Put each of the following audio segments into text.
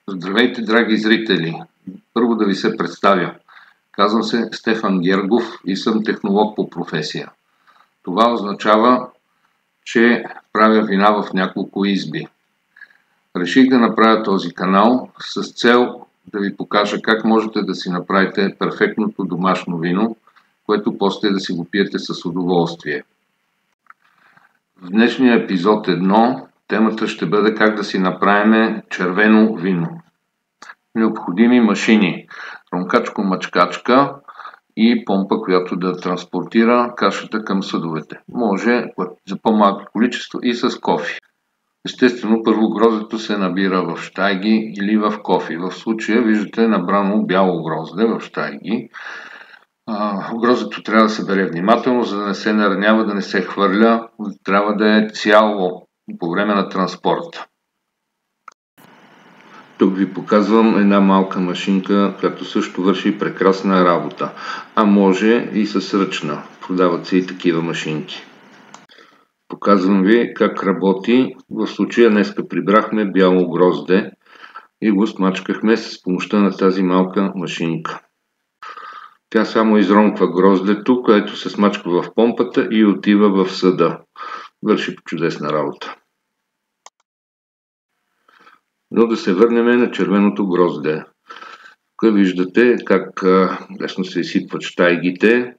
Здравейте, драги зрители! Първо да ви се представя. Казвам се Стефан Гергов и съм технолог по професия. Това означава, че правя вина в няколко изби. Реших да направя този канал с цел да ви покажа как можете да си направите перфектното домашно вино, което после да си го пиете с удоволствие. В днешния епизод 1 темата ще бъде как да си направим червено вино. Необходими машини: ронкачко-мачкачка и помпа, която да транспортира кашата към съдовете. Може за по-малко количество и с кофи. Естествено, първо гроздето се набира в щайги или в кофи. В случая виждате набрано бяло грозде в щайги. Гроздето трябва да се бере внимателно, за да не се наранява, да не се хвърля. Трябва да е цяло по време на транспорта. Тук ви показвам една малка машинка, която също върши прекрасна работа. А може и с ръчна. Продават се и такива машинки. Показвам ви как работи. В случая днеска прибрахме бяло грозде и го смачкахме с помощта на тази малка машинка. Тя само изронква гроздето, което се смачква в помпата и отива в съда. Върши чудесна работа. Но да се върнем на червеното грозде. Тук виждате как лесно се изсипват щайгите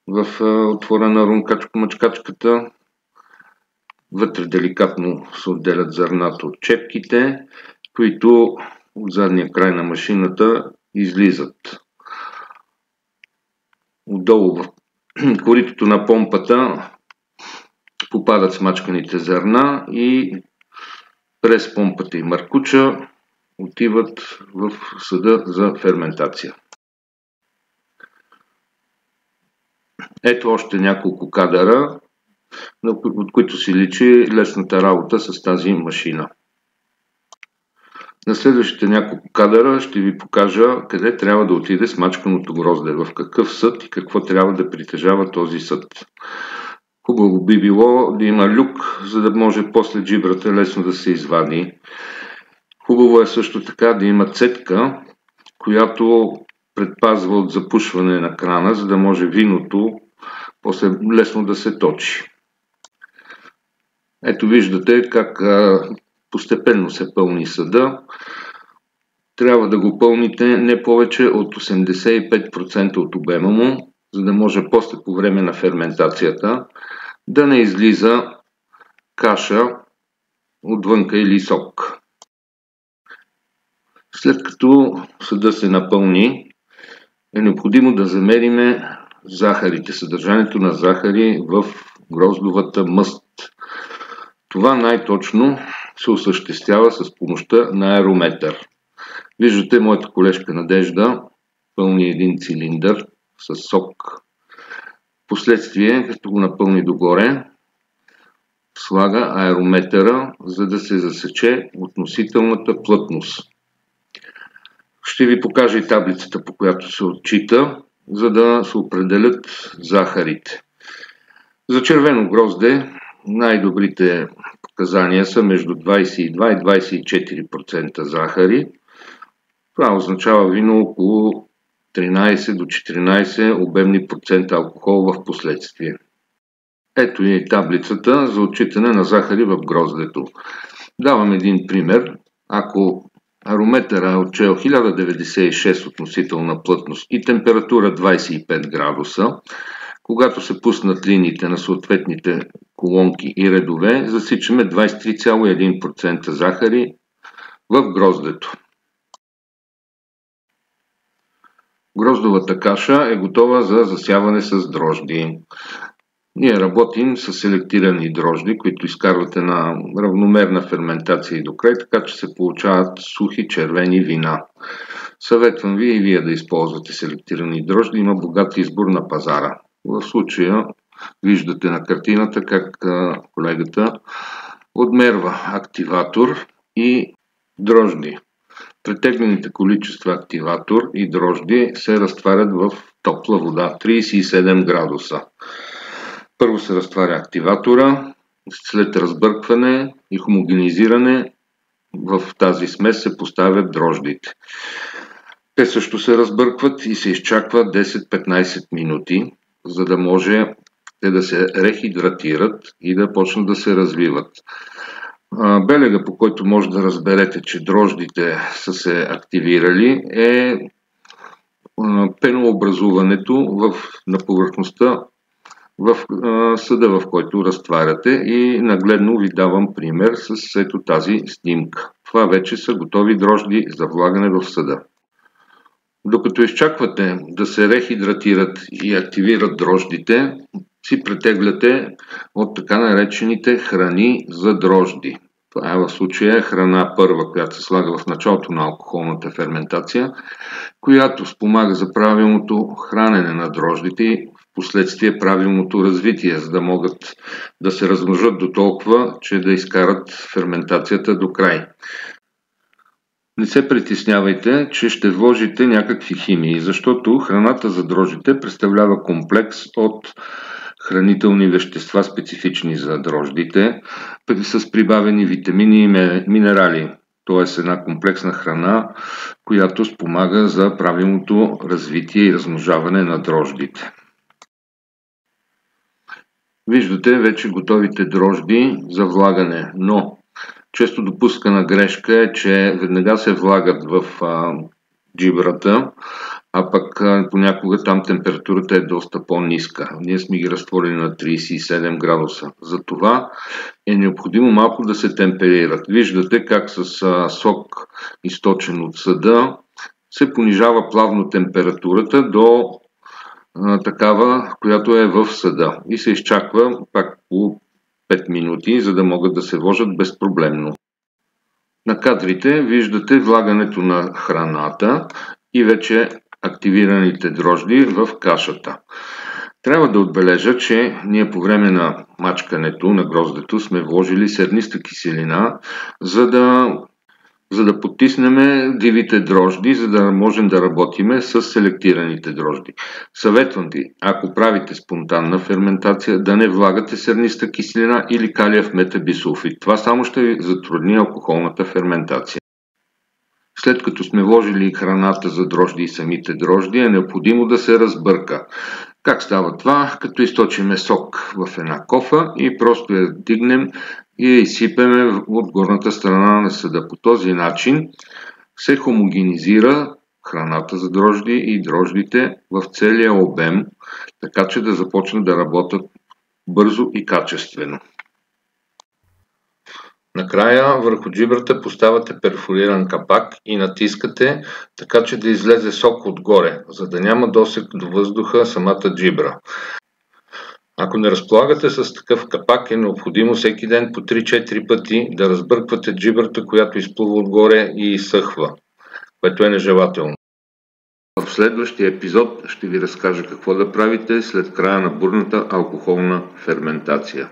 в отвора на ронкачко-мачкачката. Вътре деликатно се отделят зърната от чепките, които от задния край на машината излизат. Отдолу в коритото на помпата попадат смачканите зърна и през помпата и маркуча отиват в съда за ферментация. Ето още няколко кадъра, от които си личи лесната работа с тази машина. На следващите няколко кадъра ще ви покажа къде трябва да отиде смачканото грозде, в какъв съд и какво трябва да притежава този съд. Хубаво би било да има люк, за да може после джибрата лесно да се извади. Хубаво е също така да има цедка, която предпазва от запушване на крана, за да може виното после лесно да се точи. Ето виждате как постепенно се пълни съда. Трябва да го пълните не повече от 85% от обема му, за да може после по време на ферментацията да не излиза каша отвънка или сок. След като съда се напълни, е необходимо да замерим захарите, съдържанието на захари в гроздовата мъст. Това най-точно се осъществява с помощта на аерометър. Виждате моята колежка Надежда пълни един цилиндър с сок. Впоследствие, като го напълни догоре, слага аерометъра, за да се засече относителната плътност. Ще ви покажа и таблицата, по която се отчита, за да се определят захарите. За червено грозде най-добрите показания са между 22 и 24% захари. Това означава вино около 13 до 14 обемни процента алкохол в последствие. Ето и таблицата за отчитане на захари в гроздето. Давам един пример. Ако аерометъра е отчел 1096 относителна плътност и температура 25 градуса, когато се пуснат линиите на съответните колонки и редове, засичаме 23,1% захари в гроздето. Гроздовата каша е готова за засяване с дрожди. Ние работим с селектирани дрожди, които изкарвате на равномерна ферментация и до край, така че се получават сухи червени вина. Съветвам ви и вие да използвате селектирани дрожди, има богат избор на пазара. В случая виждате на картината как колегата отмерва активатор и дрожди. Претеглените количества активатор и дрожди се разтварят в топла вода, 37 градуса. Първо се разтваря активатора, след разбъркване и хомогенизиране в тази смес се поставят дрождите. Те също се разбъркват и се изчаква 10-15 минути, за да може те да се рехидратират и да почнат да се развиват. Белега, по който може да разберете, че дрождите са се активирали, е пенообразуването на повърхността в съда, в който разтваряте, и нагледно ви давам пример с ето тази снимка. Това вече са готови дрожди за влагане в съда. Докато изчаквате да се рехидратират и активират дрождите, си претегляте от така наречените храни за дрожди. Това е в случая храна първа, която се слага в началото на алкохолната ферментация, която спомага за правилното хранене на дрождите и в последствие правилното развитие, за да могат да се размножат до толкова, че да изкарат ферментацията до край. Не се притеснявайте, че ще вложите някакви химии, защото храната за дрождите представлява комплекс от хранителни вещества, специфични за дрождите, с прибавени витамини и минерали. Т.е. една комплексна храна, която спомага за правилното развитие и размножаване на дрождите. Виждате вече готовите дрожди за влагане, но често допускана грешка е, че веднага се влагат в джибрата, а пък понякога там температурата е доста по-ниска. Ние сме ги разтворили на 37 градуса. Затова е необходимо малко да се темперират. Виждате как с сок, източен от съда, се понижава плавно температурата до такава, която е в съда. И се изчаква пак по 5 минути, за да могат да се вложат безпроблемно. На кадрите виждате влагането на храната и вече активираните дрожди в кашата. Трябва да отбележа, че ние по време на мачкането на гроздето сме вложили серниста киселина, за да потиснем дивите дрожди, за да можем да работиме с селектираните дрожди. Съветвам ви, ако правите спонтанна ферментация, да не влагате серниста киселина или калиев метабисулфит. Това само ще ви затрудни алкохолната ферментация. След като сме вложили храната за дрожди и самите дрожди, е необходимо да се разбърка. Как става това? Като източиме сок в една кофа и просто я дигнем и я изсипеме от горната страна на съда. По този начин се хомогенизира храната за дрожди и дрождите в целия обем, така че да започнат да работят бързо и качествено. Накрая върху джибрата поставяте перфориран капак и натискате, така че да излезе сок отгоре, за да няма досег до въздуха самата джибра. Ако не разполагате с такъв капак, е необходимо всеки ден по 3-4 пъти да разбърквате джибрата, която изплува отгоре и изсъхва, което е нежелателно. В следващия епизод ще ви разкажа какво да правите след края на бурната алкохолна ферментация.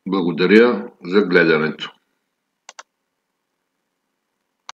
Благодаря за гледането.